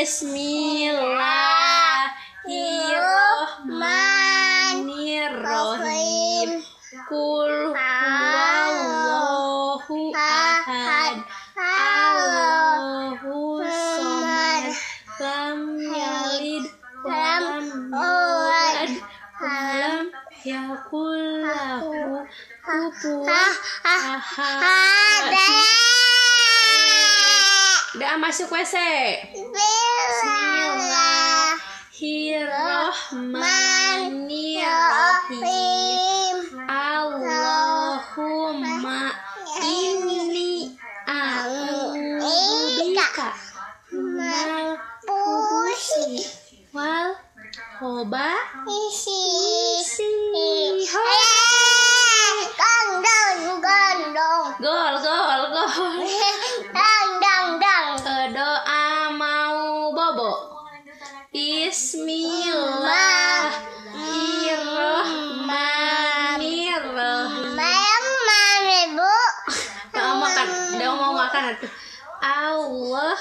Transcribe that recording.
Bismillahirrahmanirrahim. Qul huwallahu ahad. Allahu somad. Lam yalid walam yulad walam yakul lahu kufuwan ahad. Udah masuk WC. Bismillahirrahmanirrahim. Allahumma inni a'udzubika minal khubuthi wal khaba'isi. Gol. Doa mau bobo. Bismillahirrahmanirrahim. Mau makan. Allah.